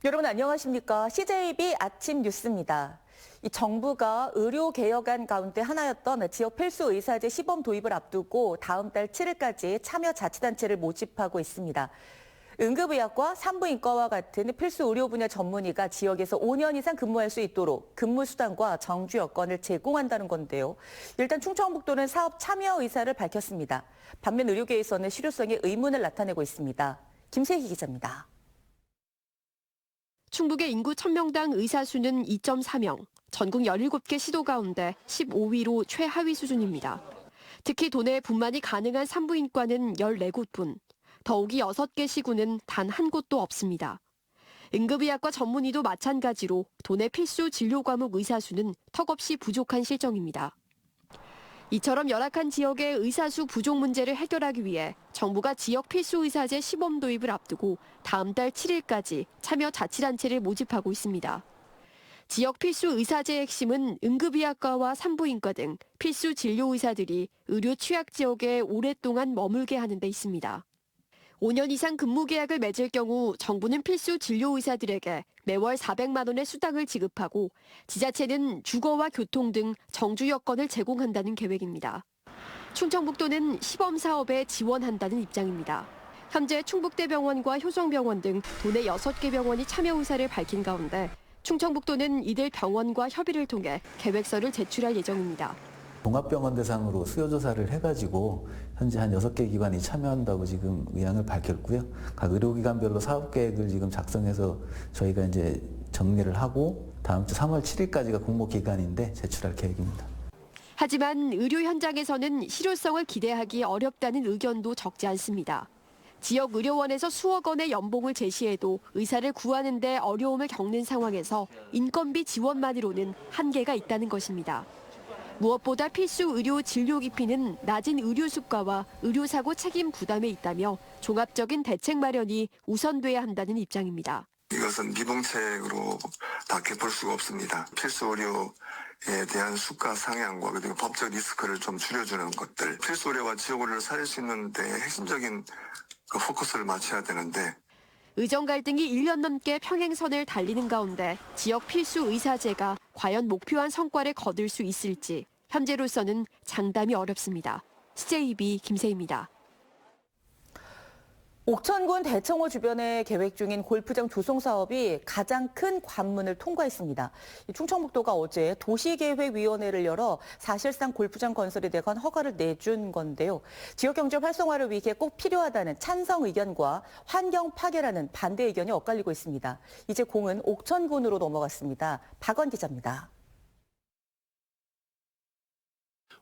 여러분 안녕하십니까? CJB 아침 뉴스입니다. 이 정부가 의료개혁안 가운데 하나였던 지역 필수 의사제 시범 도입을 앞두고 다음 달 7일까지 참여 자치단체를 모집하고 있습니다. 응급의학과 산부인과와 같은 필수 의료 분야 전문의가 지역에서 5년 이상 근무할 수 있도록 근무 수당과 정주 여건을 제공한다는 건데요. 일단 충청북도는 사업 참여 의사를 밝혔습니다. 반면 의료계에서는 실효성에 의문을 나타내고 있습니다. 김세희 기자입니다. 충북의 인구 1000명당 의사 수는 2.4명, 전국 17개 시도 가운데 15위로 최하위 수준입니다. 특히 도내 분만이 가능한 산부인과는 14곳뿐, 더욱이 6개 시군은 단 한 곳도 없습니다. 응급의학과 전문의도 마찬가지로 도내 필수 진료 과목 의사 수는 턱없이 부족한 실정입니다. 이처럼 열악한 지역의 의사 수 부족 문제를 해결하기 위해 정부가 지역 필수 의사제 시범 도입을 앞두고 다음 달 7일까지 참여 자치단체를 모집하고 있습니다. 지역 필수 의사제의 핵심은 응급의학과와 산부인과 등 필수 진료 의사들이 의료 취약 지역에 오랫동안 머물게 하는 데 있습니다. 5년 이상 근무 계약을 맺을 경우 정부는 필수 진료 의사들에게 매월 400만 원의 수당을 지급하고 지자체는 주거와 교통 등 정주 여건을 제공한다는 계획입니다. 충청북도는 시범 사업에 지원한다는 입장입니다. 현재 충북대병원과 효성병원 등 도내 6개 병원이 참여 의사를 밝힌 가운데 충청북도는 이들 병원과 협의를 통해 계획서를 제출할 예정입니다. 종합병원 대상으로 수요조사를 해가지고 현재 한 6개 기관이 참여한다고 지금 의향을 밝혔고요. 각 의료기관별로 사업계획을 지금 작성해서 저희가 이제 정리를 하고 다음 주 3월 7일까지가 공모기간인데 제출할 계획입니다. 하지만 의료 현장에서는 실효성을 기대하기 어렵다는 의견도 적지 않습니다. 지역 의료원에서 수억 원의 연봉을 제시해도 의사를 구하는 데 어려움을 겪는 상황에서 인건비 지원만으로는 한계가 있다는 것입니다. 무엇보다 필수 의료 진료 기피는 낮은 의료 수가와 의료사고 책임 부담에 있다며 종합적인 대책 마련이 우선돼야 한다는 입장입니다. 이것은 미봉책으로 밖에 볼 수가 없습니다. 필수 의료에 대한 수가 상향과 그리고 법적 리스크를 좀 줄여주는 것들, 필수 의료와 지역 의료를 살릴 수 있는 데 핵심적인 포커스를 맞춰야 되는데 의정 갈등이 1년 넘게 평행선을 달리는 가운데 지역 필수 의사제가 과연 목표한 성과를 거둘 수 있을지 현재로서는 장담이 어렵습니다. CJB 김세희입니다. 옥천군 대청호 주변에 계획 중인 골프장 조성 사업이 가장 큰 관문을 통과했습니다. 충청북도가 어제 도시계획위원회를 열어 사실상 골프장 건설에 대한 허가를 내준 건데요. 지역경제 활성화를 위해 꼭 필요하다는 찬성 의견과 환경 파괴라는 반대 의견이 엇갈리고 있습니다. 이제 공은 옥천군으로 넘어갔습니다. 박원 기자입니다.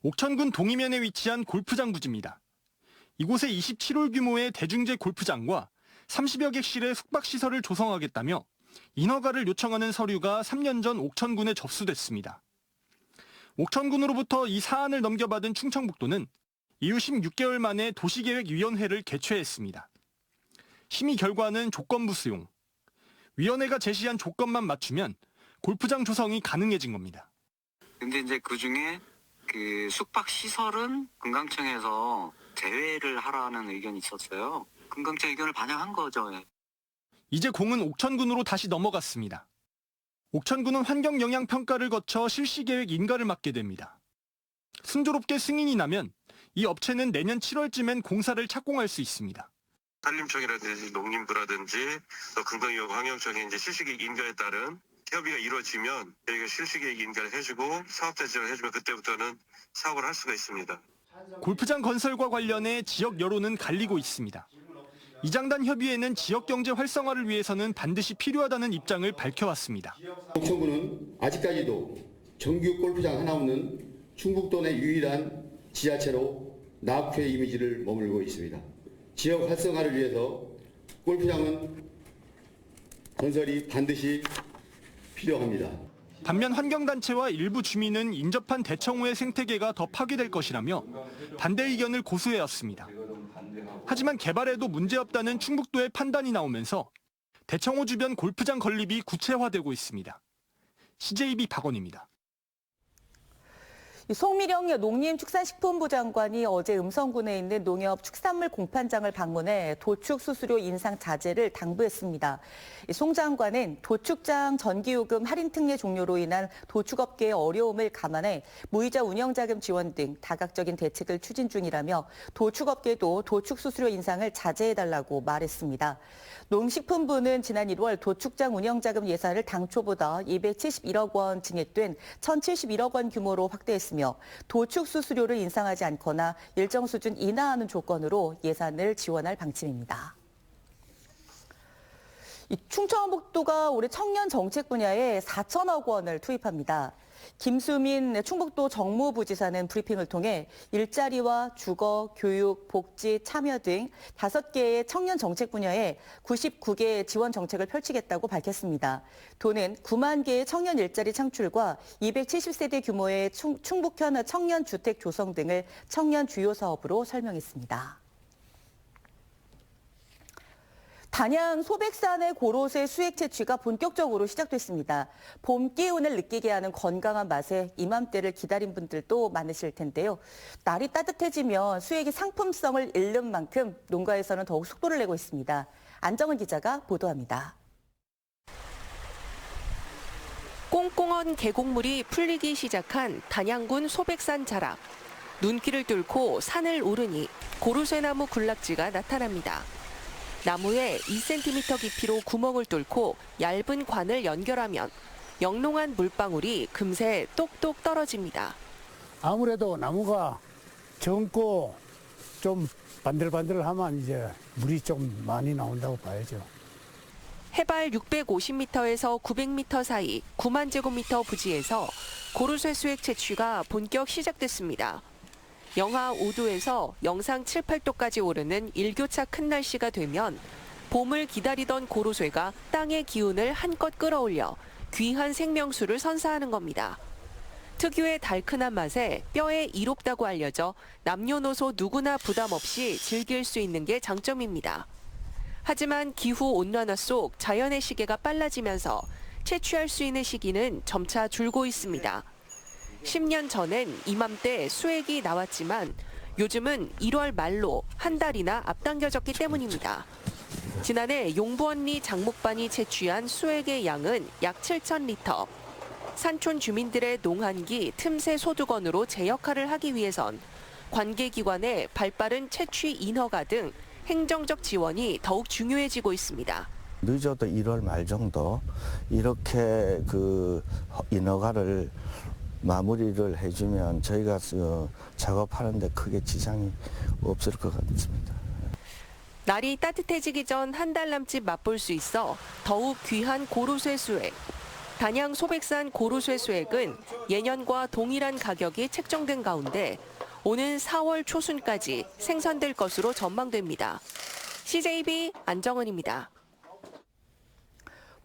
옥천군 동이면에 위치한 골프장 부지입니다. 이곳에 27홀 규모의 대중제 골프장과 30여 객실의 숙박시설을 조성하겠다며 인허가를 요청하는 서류가 3년 전 옥천군에 접수됐습니다. 옥천군으로부터 이 사안을 넘겨받은 충청북도는 이후 16개월 만에 도시계획위원회를 개최했습니다. 심의 결과는 조건부 수용. 위원회가 제시한 조건만 맞추면 골프장 조성이 가능해진 겁니다. 근데 이제 그중에 숙박 시설은 금강청에서 제외를 하라는 의견이 있었어요. 금강청 의견을 반영한 거죠. 이제 공은 옥천군으로 다시 넘어갔습니다. 옥천군은 환경영향평가를 거쳐 실시계획 인가를 맡게 됩니다. 순조롭게 승인이 나면 이 업체는 내년 7월쯤엔 공사를 착공할 수 있습니다. 산림청이라든지 농림부라든지 또 금강위원 환경청의 이제 실시계획 인가에 따른 협의가 이루어지면 저희가 실시계획 인가를 해주고 사업자 지정을 해주면 그때부터는 사업을 할 수가 있습니다. 골프장 건설과 관련해 지역 여론은 갈리고 있습니다. 이장단 협의회는 지역 경제 활성화를 위해서는 반드시 필요하다는 입장을 밝혀왔습니다. 옥천군은 아직까지도 정규 골프장 하나 없는 충북도 내 유일한 지자체로 낙후의 이미지를 머물고 있습니다. 지역 활성화를 위해서 골프장은 건설이 반드시 필요합니다. 반면 환경단체와 일부 주민은 인접한 대청호의 생태계가 더 파괴될 것이라며 반대 의견을 고수해왔습니다. 하지만 개발에도 문제없다는 충북도의 판단이 나오면서 대청호 주변 골프장 건립이 구체화되고 있습니다. CJB 박원입니다. 송미령 농림축산식품부 장관이 어제 음성군에 있는 농협축산물 공판장을 방문해 도축 수수료 인상 자제를 당부했습니다. 송 장관은 도축장 전기요금 할인 특례 종료로 인한 도축업계의 어려움을 감안해 무이자 운영자금 지원 등 다각적인 대책을 추진 중이라며 도축업계도 도축 수수료 인상을 자제해달라고 말했습니다. 농식품부는 지난 1월 도축장 운영자금 예산을 당초보다 271억 원 증액된 1,071억 원 규모로 확대했으며 도축 수수료를 인상하지 않거나 일정 수준 인하하는 조건으로 예산을 지원할 방침입니다. 충청북도가 올해 청년 정책 분야에 4천억 원을 투입합니다. 김수민 충북도 정무부지사는 브리핑을 통해 일자리와 주거, 교육, 복지, 참여 등 5개의 청년 정책 분야에 99개의 지원 정책을 펼치겠다고 밝혔습니다. 도는 9만 개의 청년 일자리 창출과 270세대 규모의 충북현 청년 주택 조성 등을 청년 주요 사업으로 설명했습니다. 단양 소백산의 고로쇠 수액 채취가 본격적으로 시작됐습니다. 봄 기운을 느끼게 하는 건강한 맛에 이맘때를 기다린 분들도 많으실 텐데요. 날이 따뜻해지면 수액이 상품성을 잃는 만큼 농가에서는 더욱 속도를 내고 있습니다. 안정은 기자가 보도합니다. 꽁꽁한 계곡물이 풀리기 시작한 단양군 소백산 자락. 눈길을 뚫고 산을 오르니 고로쇠나무 군락지가 나타납니다. 나무에 2cm 깊이로 구멍을 뚫고 얇은 관을 연결하면 영롱한 물방울이 금세 똑똑 떨어집니다. 아무래도 나무가 젊고 좀 반들반들하면 이제 물이 좀 많이 나온다고 봐야죠. 해발 650m에서 900m 사이 9만 제곱미터 부지에서 고로쇠 수액 채취가 본격 시작됐습니다. 영하 5도에서 영상 7, 8도까지 오르는 일교차 큰 날씨가 되면 봄을 기다리던 고로쇠가 땅의 기운을 한껏 끌어올려 귀한 생명수를 선사하는 겁니다. 특유의 달큰한 맛에 뼈에 이롭다고 알려져 남녀노소 누구나 부담 없이 즐길 수 있는 게 장점입니다. 하지만 기후 온난화 속 자연의 시계가 빨라지면서 채취할 수 있는 시기는 점차 줄고 있습니다. 10년 전엔 이맘때 수액이 나왔지만 요즘은 1월 말로 한 달이나 앞당겨졌기 때문입니다. 지난해 용부언니 장목반이 채취한 수액의 양은 약 7,000리터. 산촌 주민들의 농한기 틈새 소득원으로 제 역할을 하기 위해선 관계기관의 발빠른 채취 인허가 등 행정적 지원이 더욱 중요해지고 있습니다. 늦어도 1월 말 정도 이렇게 인허가를 마무리를 해주면 저희가 작업하는데 크게 지장이 없을 것 같습니다. 날이 따뜻해지기 전 한 달 남짓 맛볼 수 있어 더욱 귀한 고로쇠 수액. 단양 소백산 고로쇠 수액은 예년과 동일한 가격이 책정된 가운데 오는 4월 초순까지 생산될 것으로 전망됩니다. CJB 안정은입니다.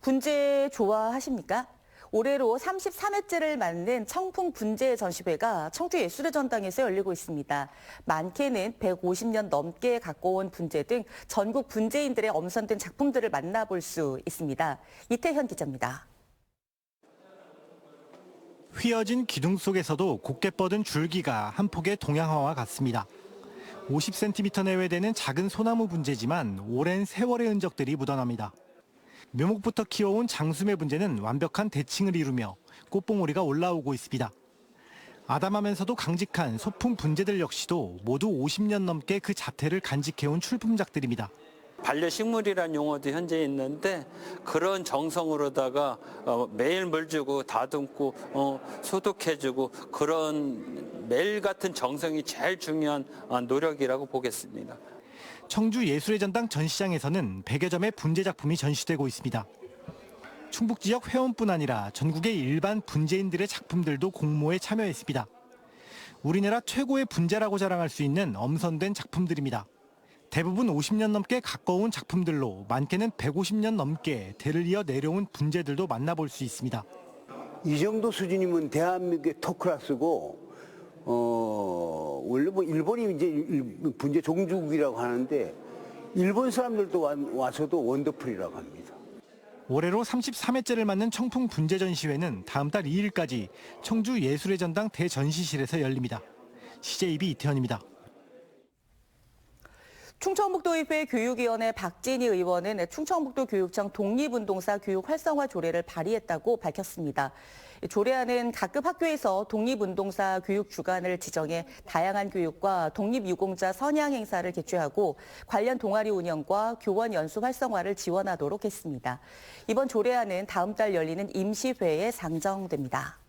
분재 좋아하십니까? 올해로 33회째를 맞는 청풍 분재 전시회가 청주예술의 전당에서 열리고 있습니다. 많게는 150년 넘게 갖고 온 분재 등 전국 분재인들의 엄선된 작품들을 만나볼 수 있습니다. 이태현 기자입니다. 휘어진 기둥 속에서도 곱게 뻗은 줄기가 한 폭의 동양화와 같습니다. 50cm 내외 되는 작은 소나무 분재지만 오랜 세월의 흔적들이 묻어납니다. 묘목부터 키워온 장수매 분재는 완벽한 대칭을 이루며 꽃봉오리가 올라오고 있습니다. 아담하면서도 강직한 소품 분재들 역시도 모두 50년 넘게 그 자태를 간직해온 출품작들입니다. 반려식물이라는 용어도 현재 있는데 그런 정성으로다가 매일 물 주고 다듬고 소독해주고 그런 매일 같은 정성이 제일 중요한 노력이라고 보겠습니다. 청주 예술의 전당 전시장에서는 100여 점의 분재 작품이 전시되고 있습니다. 충북 지역 회원뿐 아니라 전국의 일반 분재인들의 작품들도 공모에 참여했습니다. 우리나라 최고의 분재라고 자랑할 수 있는 엄선된 작품들입니다. 대부분 50년 넘게 가까운 작품들로 많게는 150년 넘게 대를 이어 내려온 분재들도 만나볼 수 있습니다. 이 정도 수준이면 대한민국의 톱클래스고 원래 일본이 이제 분재 종주국이라고 하는데 일본 사람들도 와서도 원더풀이라고 합니다. 올해로 33회째를 맞는 청풍 분재 전시회는 다음 달 2일까지 청주 예술의 전당 대전시실에서 열립니다. CJB 이태현입니다. 충청북도의회 교육위원회 박진희 의원은 충청북도 교육청 독립운동사 교육 활성화 조례를 발의했다고 밝혔습니다. 조례안은 각급 학교에서 독립운동사 교육 주간을 지정해 다양한 교육과 독립유공자 선양 행사를 개최하고 관련 동아리 운영과 교원 연수 활성화를 지원하도록 했습니다. 이번 조례안은 다음 달 열리는 임시회에 상정됩니다.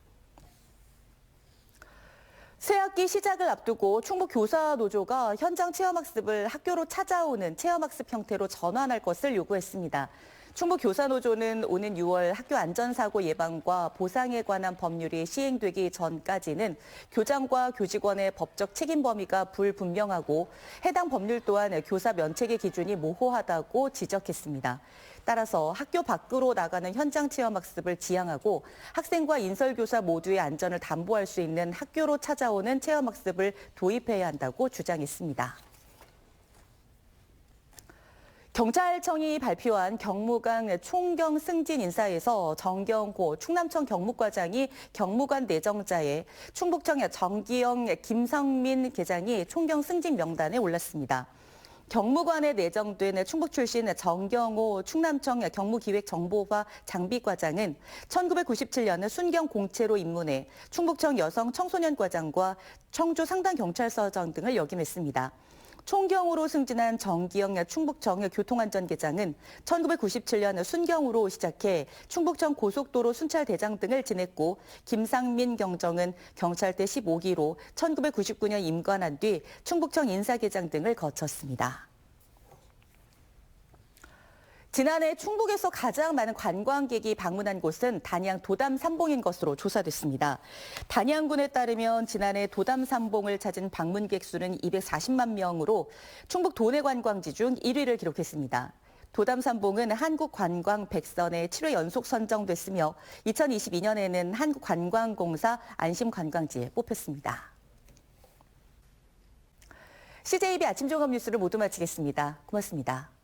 새학기 시작을 앞두고 충북교사노조가 현장 체험학습을 학교로 찾아오는 체험학습 형태로 전환할 것을 요구했습니다. 충북교사노조는 오는 6월 학교 안전사고 예방과 보상에 관한 법률이 시행되기 전까지는 교장과 교직원의 법적 책임 범위가 불분명하고 해당 법률 또한 교사 면책의 기준이 모호하다고 지적했습니다. 따라서 학교 밖으로 나가는 현장 체험학습을 지향하고 학생과 인설교사 모두의 안전을 담보할 수 있는 학교로 찾아오는 체험학습을 도입해야 한다고 주장했습니다. 경찰청이 발표한 경무관 총경 승진 인사에서 정경호 충남청 경무과장이 경무관 내정자에 충북청 정기영 김성민 계장이 총경 승진 명단에 올랐습니다. 경무관에 내정된 충북 출신 정경호 충남청 경무기획정보화 장비과장은 1997년 순경 공채로 입문해 충북청 여성 청소년과장과 청주 상당경찰서장 등을 역임했습니다. 총경으로 승진한 정기영 충북청 교통안전계장은 1997년 순경으로 시작해 충북청 고속도로 순찰대장 등을 지냈고 김상민 경정은 경찰대 15기로 1999년 임관한 뒤 충북청 인사계장 등을 거쳤습니다. 지난해 충북에서 가장 많은 관광객이 방문한 곳은 단양 도담삼봉인 것으로 조사됐습니다. 단양군에 따르면 지난해 도담삼봉을 찾은 방문객 수는 240만 명으로 충북 도내 관광지 중 1위를 기록했습니다. 도담삼봉은 한국관광 100선에 7회 연속 선정됐으며 2022년에는 한국관광공사 안심관광지에 뽑혔습니다. CJB 아침 종합 뉴스를 모두 마치겠습니다. 고맙습니다.